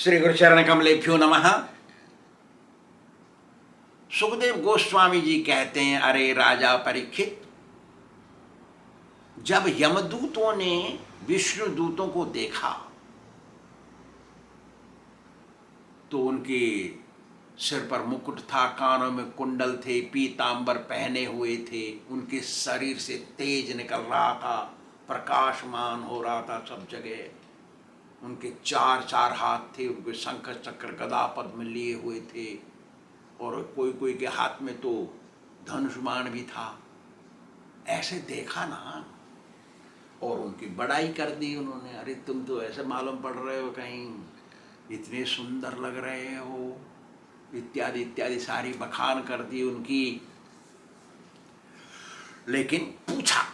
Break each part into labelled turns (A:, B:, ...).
A: श्री गुरुचरण कमलेभ्यो नमः। सुखदेव गोस्वामी जी कहते हैं, अरे राजा परीक्षित, जब यमदूतों ने विष्णु दूतों को देखा तो उनके सिर पर मुकुट था, कानों में कुंडल थे, पीतांबर पहने हुए थे, उनके शरीर से तेज निकल रहा था, प्रकाशमान हो रहा था सब जगह। उनके चार चार हाथ थे, उनके शंख चक्र गदा पद्म लिए हुए थे और कोई कोई के हाथ में तो धनुष्मान भी था। ऐसे देखा ना, और उनकी बड़ाई कर दी उन्होंने। अरे तुम तो ऐसे मालूम पड़ रहे हो, कहीं इतने सुंदर लग रहे हो, इत्यादि इत्यादि सारी बखान कर दी उनकी। लेकिन पूछा,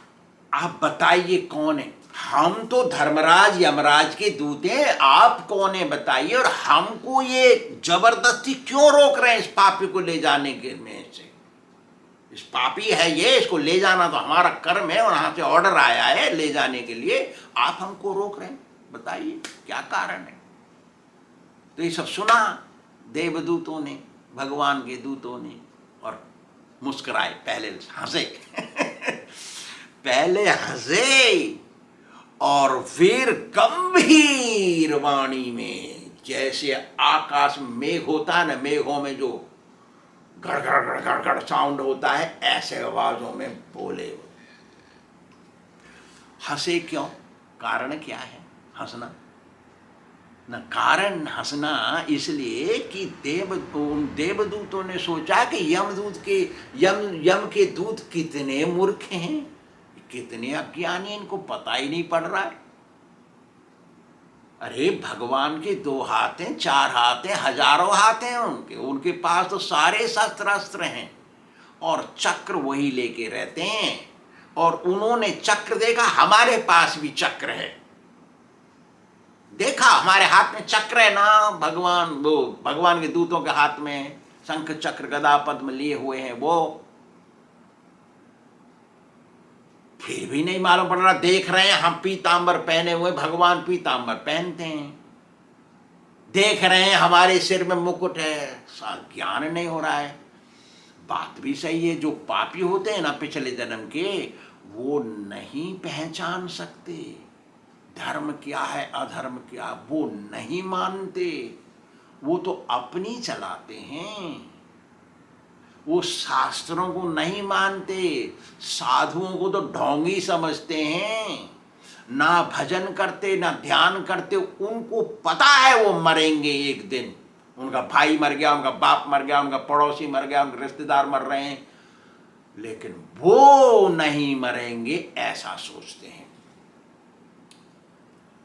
A: आप बताइए कौन है? हम तो धर्मराज यमराज के दूत हैं, आप कौन है बताइए, और हमको ये जबरदस्ती क्यों रोक रहे हैं इस पापी को ले जाने के में से? इस पापी है ये, इसको ले जाना तो हमारा कर्म है और यहाँ से ऑर्डर आया है ले जाने के लिए, आप हमको रोक रहे हैं, बताइए क्या कारण है? तो ये सब सुना देवदूतों ने, भगवान के दूतों ने, और मुस्कुराए, पहले हंसे पहले हंसे और फिर गंभीर वाणी में, जैसे आकाश में मेघ होता है ना, मेघों में जो गड़गड़ गड़गड़ गड़ साउंड होता है, ऐसे आवाजों में बोले। हंसे क्यों? कारण क्या है हंसना? न कारण हंसना इसलिए कि देवदूतों ने सोचा कि यम के दूत कितने मूर्ख हैं, कितने अज्ञानी, इनको पता ही नहीं पड़ रहा है। अरे भगवान के 2 हाथ हैं, 4 हाथ हैं, हजारों हाथ हैं उनके पास तो सारे शस्त्र अस्त्र हैं और चक्र वही लेके रहते हैं। और उन्होंने चक्र देखा, हमारे पास भी चक्र है, देखा हमारे हाथ में चक्र है ना, भगवान के दूतों के हाथ में शंख चक्र गदा पद्म लिए हुए हैं वो, फिर भी नहीं मालूम पड़ रहा। देख रहे हैं हम पीतांबर पहने हुए, भगवान पीतांबर पहनते हैं, देख रहे हैं हमारे सिर में मुकुट है, ज्ञान नहीं हो रहा है। बात भी सही है, जो पापी होते हैं ना पिछले जन्म के, वो नहीं पहचान सकते धर्म क्या है अधर्म क्या, वो नहीं मानते, वो तो अपनी चलाते हैं, वो शास्त्रों को नहीं मानते, साधुओं को तो ढोंगी समझते हैं, ना भजन करते ना ध्यान करते। उनको पता है वो मरेंगे एक दिन, उनका भाई मर गया, उनका बाप मर गया, उनका पड़ोसी मर गया, उनके रिश्तेदार मर रहे हैं, लेकिन वो नहीं मरेंगे ऐसा सोचते हैं।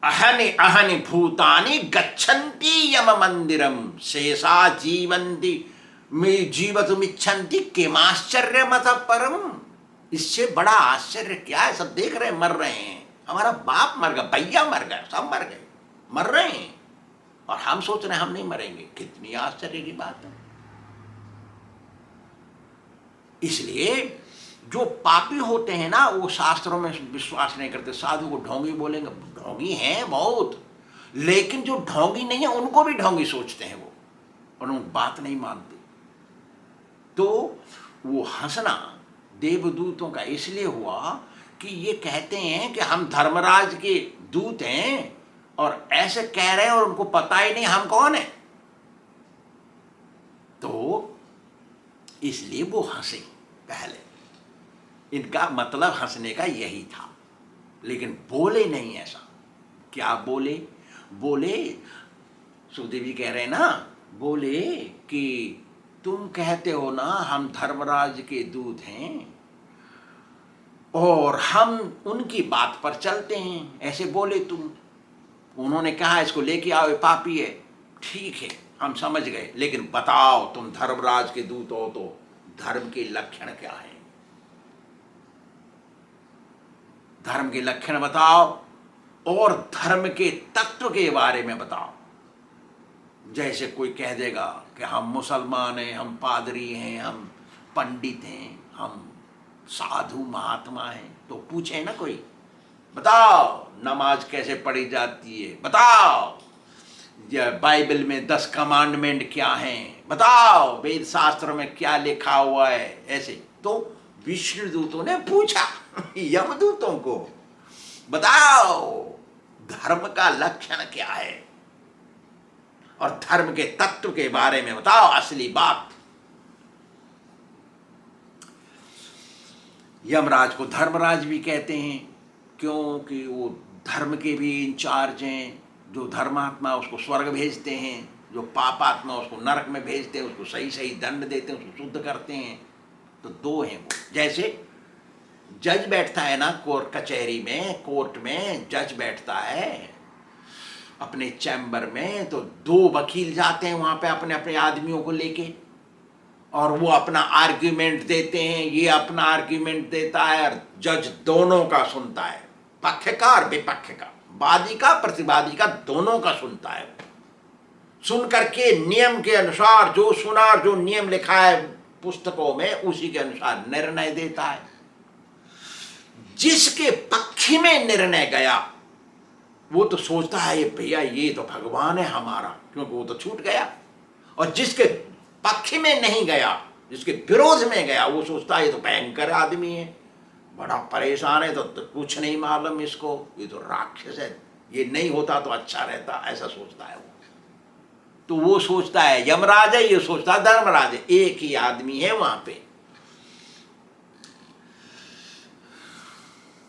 A: अहनि अहनि भूतानि गच्छन्ति यम मंदिरम शेषा जीवंती जीवतुमिच्छन्ति किमाश्चर्यमतः परम। इससे बड़ा आश्चर्य क्या है? सब देख रहे हैं मर रहे हैं, हमारा बाप मर गया, भैया मर गए, सब मर गए, मर रहे हैं, और हम सोच रहे हैं हम नहीं मरेंगे। कितनी आश्चर्य की बात है। इसलिए जो पापी होते हैं ना, वो शास्त्रों में विश्वास नहीं करते, साधु को ढोंगी बोलेंगे, ढोंगी हैं बहुत, लेकिन जो ढोंगी नहीं है उनको भी ढोंगी सोचते हैं वो, और उन बात नहीं मानते। तो वो हंसना देवदूतों का इसलिए हुआ कि ये कहते हैं कि हम धर्मराज के दूत हैं और ऐसे कह रहे हैं और उनको पता ही नहीं हम कौन है। तो इसलिए वो हंसे पहले, इनका मतलब हंसने का यही था, लेकिन बोले नहीं ऐसा। क्या बोले? बोले, सुखदेव जी कह रहे हैं ना, बोले कि तुम कहते हो ना हम धर्मराज के दूत हैं और हम उनकी बात पर चलते हैं, ऐसे बोले तुम। उन्होंने कहा इसको लेके आओ, ये पापी है, ठीक है हम समझ गए, लेकिन बताओ तुम धर्मराज के दूत हो तो धर्म के लक्षण क्या है? धर्म के लक्षण बताओ और धर्म के तत्व के बारे में बताओ। जैसे कोई कह देगा कि हम मुसलमान हैं, हम पादरी हैं, हम पंडित हैं, हम साधु महात्मा हैं, तो पूछे ना कोई, बताओ नमाज कैसे पढ़ी जाती है, बताओ बाइबल में 10 कमांडमेंट क्या हैं, बताओ वेद शास्त्र में क्या लिखा हुआ है, ऐसे। तो विष्णु दूतों ने पूछा यमदूतों को, बताओ धर्म का लक्षण क्या है और धर्म के तत्व के बारे में बताओ असली बात। यमराज को धर्मराज भी कहते हैं, क्योंकि वो धर्म के भी इंचार्ज हैं। जो धर्मात्मा उसको स्वर्ग भेजते हैं, जो पापात्मा उसको नरक में भेजते हैं, उसको सही सही दंड देते हैं, उसको शुद्ध करते हैं। तो दो हैं वो। जैसे जज बैठता है ना कोर्ट कचहरी में, कोर्ट में जज बैठता है अपने चैम्बर में, तो दो वकील जाते हैं वहां पे अपने अपने आदमियों को लेके, और वो अपना आर्ग्यूमेंट देते हैं, ये अपना आर्ग्यूमेंट देता है, और जज दोनों का सुनता है, पक्ष का और विपक्ष का, वादी का प्रतिवादी का, दोनों का सुनता है। सुन करके नियम के अनुसार जो सुना, जो नियम लिखा है पुस्तकों में, उसी के अनुसार निर्णय देता है। जिसके पक्ष में निर्णय गया वो तो सोचता है ये भैया ये तो भगवान है हमारा, क्योंकि वो तो छूट गया। और जिसके पक्ष में नहीं गया, जिसके विरोध में गया, वो सोचता है ये तो भयंकर आदमी है, बड़ा परेशान है, तो कुछ नहीं मालूम इसको, ये तो राक्षस है, ये नहीं होता तो अच्छा रहता, ऐसा सोचता है वो। तो वो सोचता है यमराज है, ये सोचता है धर्मराज है, एक ही आदमी है वहां पे।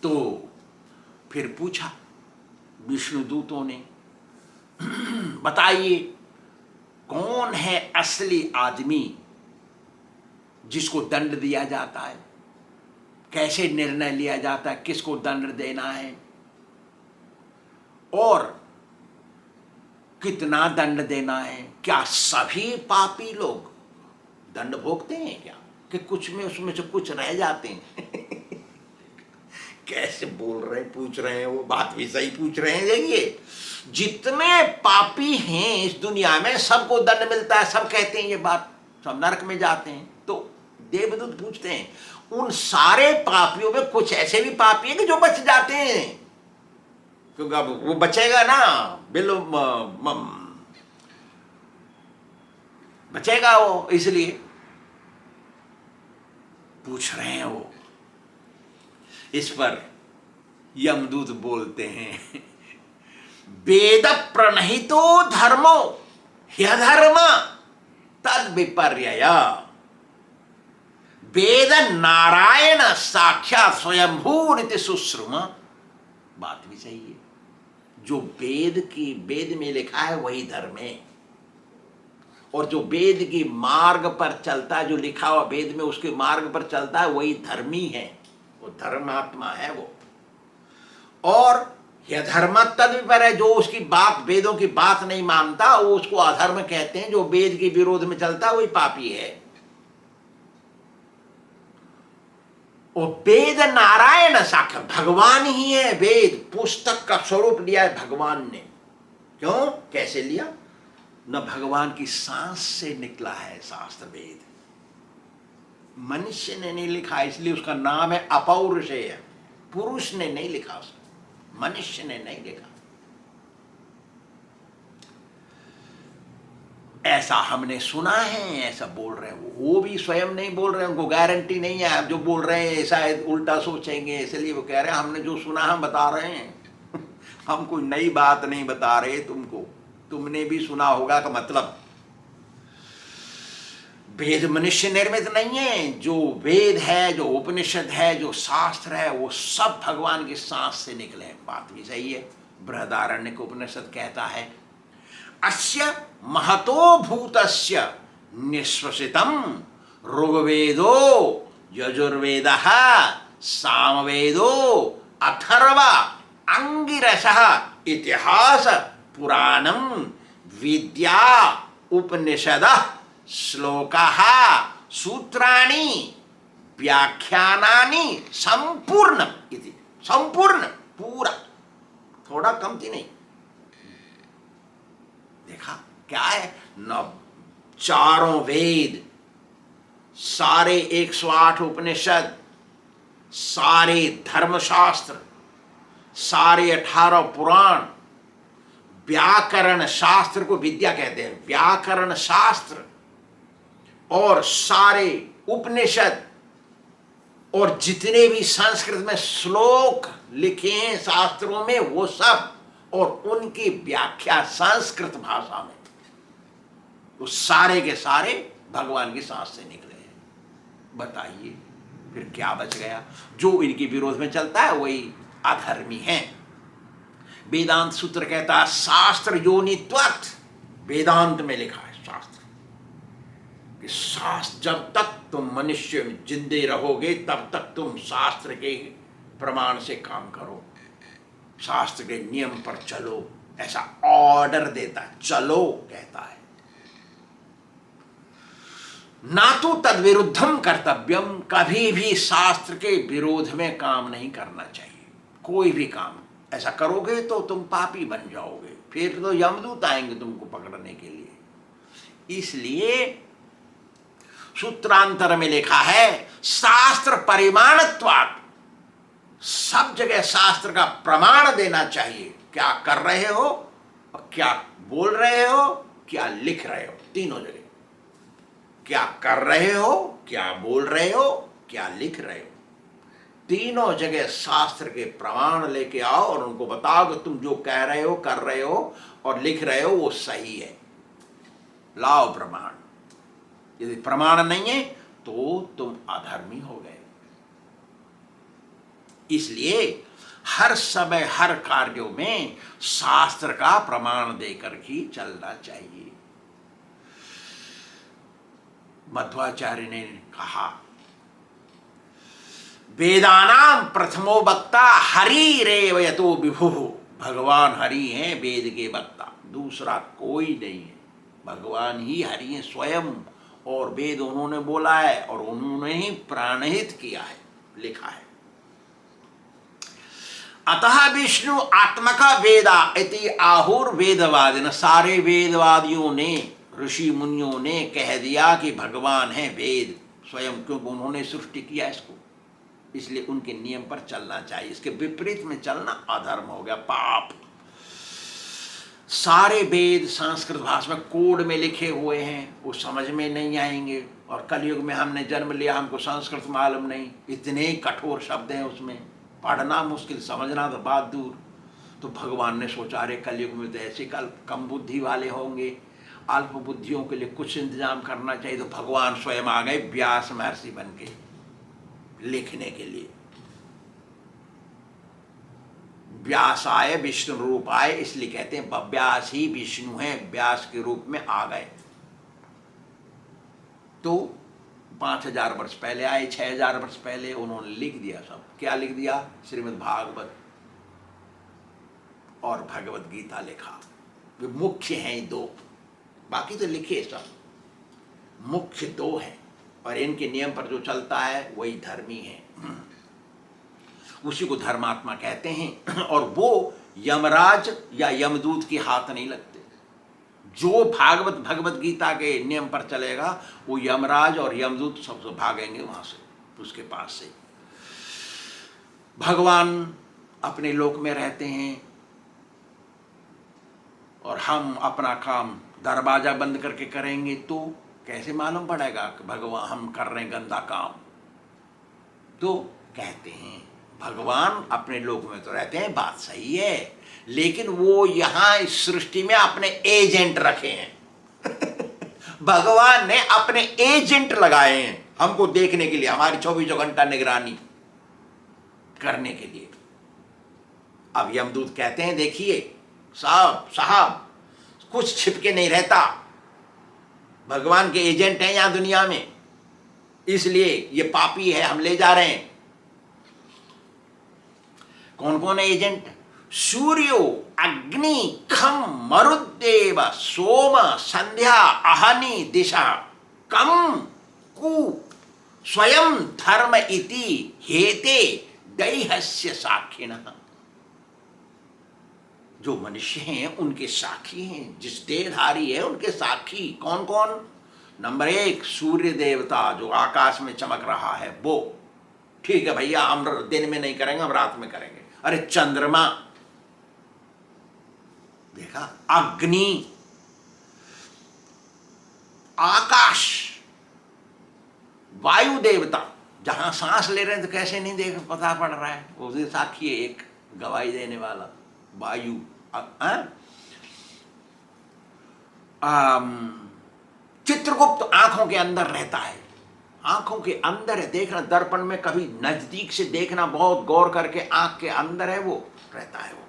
A: तो फिर पूछा विष्णु दूतों ने, बताइए कौन है असली आदमी जिसको दंड दिया जाता है, कैसे निर्णय लिया जाता है, किसको दंड देना है और कितना दंड देना है। क्या सभी पापी लोग दंड भोगते हैं क्या, कि कुछ में उसमें से कुछ रह जाते हैं? कैसे बोल रहे हैं, पूछ रहे हैं, वो बात भी सही पूछ रहे हैं। देखिए जितने पापी हैं इस दुनिया में सबको दंड मिलता है, सब कहते हैं ये बात, सब नरक में जाते हैं। तो देवदूत पूछते हैं उन सारे पापियों में कुछ ऐसे भी पापी हैं कि जो बच जाते हैं, क्योंकि अब वो बचेगा ना, बचेगा वो, इसलिए पूछ रहे हैं वो। इस पर यमदूत बोलते हैं वेद प्रणहितो धर्मो ह्यधर्म तद विपर्यय। वेद नारायण साक्षात स्वयंभूरिति सुश्रुम। बात भी सही है, जो वेद में लिखा है वही धर्म है, और जो वेद की मार्ग पर चलता है, जो लिखा हुआ वेद में उसके मार्ग पर चलता है वही धर्मी है, वो धर्मात्मा है वो। और यह धर्म तद विपर्यय, जो उसकी बात, वेदों की बात नहीं मानता, वो उसको अधर्म कहते हैं। जो वेद के विरोध में चलता है वही पापी है। और वेद नारायण साक्षात, भगवान ही है वेद, पुस्तक का स्वरूप लिया है भगवान ने। क्यों, कैसे लिया? न भगवान की सांस से निकला है शास्त्र वेद, मनुष्य ने नहीं लिखा, इसलिए उसका नाम है अपौरुषेय। पुरुष ने नहीं लिखा उसको, मनुष्य ने नहीं लिखा। ऐसा हमने सुना है, ऐसा बोल रहे हैं वो भी स्वयं नहीं बोल रहे हैं, उनको गारंटी नहीं है। अब जो बोल रहे हैं शायद उल्टा सोचेंगे, इसलिए वो कह रहे हैं हमने जो सुना हम बता रहे हैं। हम कोई नई बात नहीं बता रहे तुमको, तुमने भी सुना होगा का मतलब। वेद मनुष्य निर्मित नहीं है, जो वेद है, जो उपनिषद है, जो शास्त्र है, वो सब भगवान की सांस से निकले। बात भी सही है। बृहदारण्यक उपनिषद कहता है अस्य महतो भूतस्य निश्वसितम ऋग्वेदो यजुर्वेदः सामवेदो अथर्व अंगिरसः इतिहास पुराणम विद्या उपनिषदः श्लोकाः सूत्राणि व्याख्यानानि संपूर्ण इति। संपूर्ण, पूरा, थोड़ा कमती नहीं। देखा क्या है न, चारों वेद, सारे 108 उपनिषद, सारे धर्मशास्त्र, सारे 18 पुराण, व्याकरण शास्त्र को विद्या कहते हैं। व्याकरण शास्त्र और सारे उपनिषद और जितने भी संस्कृत में श्लोक लिखे हैं शास्त्रों में, वो सब और उनकी व्याख्या संस्कृत भाषा में, वो सारे के सारे भगवान की सांस से निकले हैं। बताइए फिर क्या बच गया? जो इनके विरोध में चलता है वही अधर्मी है। वेदांत सूत्र कहता है शास्त्र योनित्वत्, वेदांत में लिखा है शास्त्र कि शास्त्र, जब तक तुम मनुष्य में जिंदे रहोगे तब तक तुम शास्त्र के प्रमाण से काम करो, शास्त्र के नियम पर चलो, ऐसा ऑर्डर देता है, चलो कहता है। ना तो तद विरुद्धम कर्तव्यम, कभी भी शास्त्र के विरोध में काम नहीं करना चाहिए। कोई भी काम ऐसा करोगे तो तुम पापी बन जाओगे, फिर तो यमदूत आएंगे तुमको पकड़ने के लिए। इसलिए सूत्रांतर में लिखा है शास्त्र परिमाणत्वात्, सब जगह शास्त्र का प्रमाण देना चाहिए। क्या कर रहे हो और क्या बोल रहे हो, क्या लिख रहे हो, तीनों जगह। क्या कर रहे हो, क्या बोल रहे हो, क्या लिख रहे हो, तीनों जगह शास्त्र के प्रमाण लेके आओ और उनको बताओ कि तुम जो कह रहे हो, कर रहे हो और लिख रहे हो वो सही है। लाओ प्रमाण। यदि प्रमाण नहीं है तो तुम अधर्मी हो गए। इसलिए हर समय हर कार्यों में शास्त्र का प्रमाण देकर ही चलना चाहिए। मध्वाचार्य ने कहा वेदानां प्रथमो वक्ता हरिरेव यतो विभुः, भगवान हरि हैं वेद के वक्ता, दूसरा कोई नहीं है। भगवान ही हरि हैं स्वयं, और वेद उन्होंने बोला है और उन्होंने ही प्राणहित किया है, लिखा है। अतः विष्णु आत्मका वेदा इति आहुर वेदवादिन, सारे वेदवादियों ने, ऋषि मुनियों ने कह दिया कि भगवान है वेद स्वयं, क्योंकि उन्होंने सृष्टि किया इसको, इसलिए उनके नियम पर चलना चाहिए। इसके विपरीत में चलना अधर्म हो गया, पाप। सारे वेद संस्कृत भाषा में कोड में लिखे हुए हैं, वो समझ में नहीं आएंगे। और कलयुग में हमने जन्म लिया, हमको संस्कृत मालूम नहीं, इतने कठोर शब्द हैं उसमें, पढ़ना मुश्किल, समझना तो बात दूर। तो भगवान ने सोचा अरे कलयुग में तो ऐसे कम बुद्धि वाले होंगे, अल्प बुद्धियों के लिए कुछ इंतजाम करना चाहिए। तो भगवान स्वयं आ गए व्यास महर्षि बन के लिखने के लिए। व्यास आए, विष्णु रूप आए, इसलिए कहते हैं व्यास ही विष्णु है, व्यास के रूप में आ गए। तो 5000 वर्ष पहले आए, 6000 वर्ष पहले उन्होंने लिख दिया सब। क्या लिख दिया? श्रीमद् भागवत और भगवत गीता लिखा। वे मुख्य हैं दो, बाकी तो लिखे सब, मुख्य दो हैं, और इनके नियम पर जो चलता है वही धर्मी है, उसी को धर्मात्मा कहते हैं। और वो यमराज या यमदूत के हाथ नहीं लगते। जो भगवत गीता के नियम पर चलेगा वो यमराज और यमदूत सबसे भागेंगे वहां से, उसके पास से। भगवान अपने लोक में रहते हैं और हम अपना काम दरवाजा बंद करके करेंगे तो कैसे मालूम पड़ेगा कि भगवान हम कर रहे हैं गंदा काम? तो कहते हैं भगवान अपने लोक में तो रहते हैं, बात सही है, लेकिन वो यहाँ इस सृष्टि में अपने एजेंट रखे हैं। भगवान ने अपने एजेंट लगाए हैं हमको देखने के लिए, हमारी 24 घंटा निगरानी करने के लिए। अब यमदूत कहते हैं देखिए साहब कुछ छिपके नहीं रहता, भगवान के एजेंट हैं यहाँ दुनिया में, इसलिए ये पापी है, हम ले जा रहे हैं। कौन कौन है एजेंट? सूर्यो अग्नि खम मरुदेव सोम संध्या अहनि दिशा कम कु स्वयं धर्म इति हेते दैहस्य साक्षिणः। जो मनुष्य हैं उनके साक्षी हैं, जिस देहधारी है उनके साक्षी कौन कौन? नंबर 1 सूर्य देवता जो आकाश में चमक रहा है वो, ठीक है भैया हम दिन में नहीं करेंगे, हम रात में करेंगे। अरे चंद्रमा, देखा, अग्नि, आकाश, वायु देवता, जहां सांस ले रहे हैं तो कैसे नहीं देख पता पड़ रहा है, उसके साक्षी है एक गवाही देने वाला वायु। चित्रगुप्त आंखों के अंदर रहता है, आंखों के अंदर है, देखना दर्पण में कभी नजदीक से देखना, बहुत गौर करके, आंख के अंदर है वो, रहता है वो।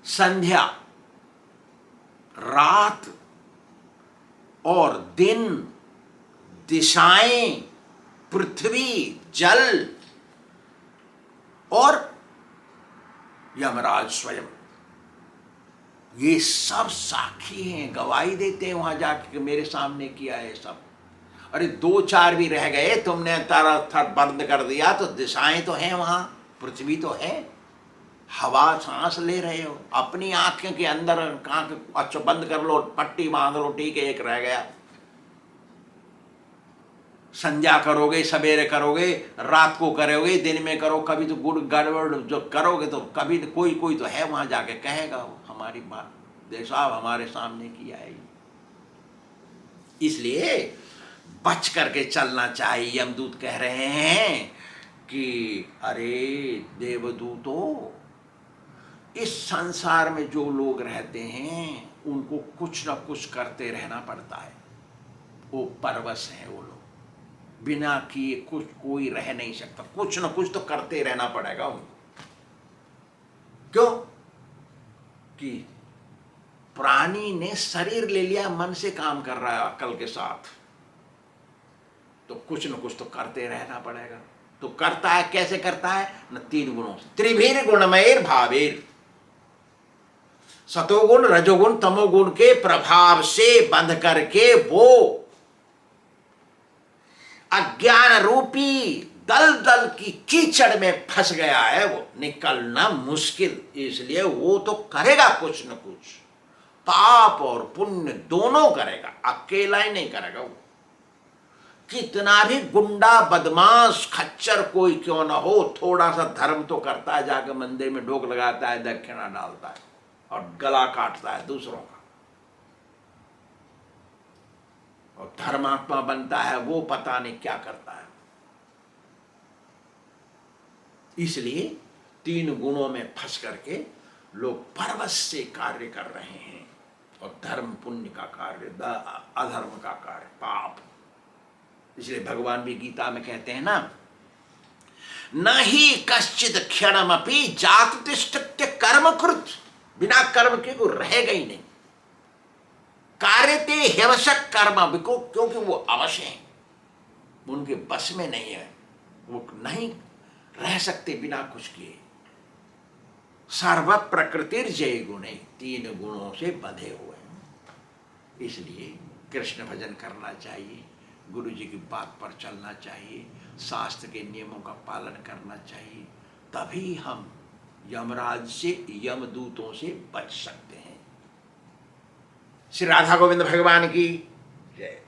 A: संध्या, रात और दिन, दिशाएं, पृथ्वी, जल और यमराज स्वयं, ये सब साक्षी हैं, गवाही देते हैं वहां जाके कि मेरे सामने किया है सब। अरे दो चार भी रह गए, तुमने तारा थर बंद कर दिया तो दिशाएं तो हैं वहां, पृथ्वी तो है, हवा सांस ले रहे हो, अपनी आंखों के अंदर आंख अच्छा बंद कर लो, पट्टी बांध लो, ठीक है, एक रह गया। संध्या करोगे, सवेरे करोगे, रात को करोगे, दिन में करो, कभी तो गुड़ गड़बड़ जो करोगे तो कभी कोई कोई तो है वहां जाके कहेगा वो हमारी बात देख साहब हमारे सामने किया है। इसलिए बच करके चलना चाहिए। यमदूत कह रहे हैं कि अरे देवदूतों, इस संसार में जो लोग रहते हैं उनको कुछ ना कुछ करते रहना पड़ता है, वो परवश हैं वो लोग, बिना किए कुछ कोई रह नहीं सकता, कुछ ना कुछ तो करते रहना पड़ेगा उनको। क्यों कि प्राणी ने शरीर ले लिया, मन से काम कर रहा है अक्ल के साथ, तो कुछ न कुछ तो करते रहना पड़ेगा। तो करता है, कैसे करता है न, तीन गुणों से, त्रिभीर गुणमयेर भावेर, सतोगुण रजोगुण तमोगुण के प्रभाव से बंध करके वो अज्ञान रूपी दल दल की कीचड़ में फंस गया है, वो निकलना मुश्किल, इसलिए वो तो करेगा कुछ न कुछ, पाप और पुण्य दोनों करेगा, अकेला ही नहीं करेगा वो। कितना भी गुंडा बदमाश खच्चर कोई क्यों ना हो, थोड़ा सा धर्म तो करता है, जाकर मंदिर में ढोक लगाता है, दक्षिणा डालता है और गला काटता है दूसरों का, और धर्मात्मा बनता है वो पता नहीं क्या करता है। इसलिए तीन गुणों में फंस करके लोग परवश से कार्य कर रहे हैं, और धर्म पुण्य का कार्य, अधर्म का कार्य पाप। इसलिए भगवान भी गीता में कहते हैं ना, न ही कश्चित क्षणमपि जात तिष्ठत्य कर्म कृत, बिना कर्म के वो रहेगा ही नहीं। कार्यते ह्यवशक कर्म, क्योंकि वो अवश्य हैं, उनके बस में नहीं है, वो नहीं रह सकते बिना कुछ किए। सर्व प्रकृतिर जय गुणे, तीन गुणों से बंधे हुए हैं। इसलिए कृष्ण भजन करना चाहिए, गुरु जी की बात पर चलना चाहिए, शास्त्र के नियमों का पालन करना चाहिए, तभी हम यमराज से, यमदूतों से बच सकते हैं। श्री राधा गोविंद भगवान की जय।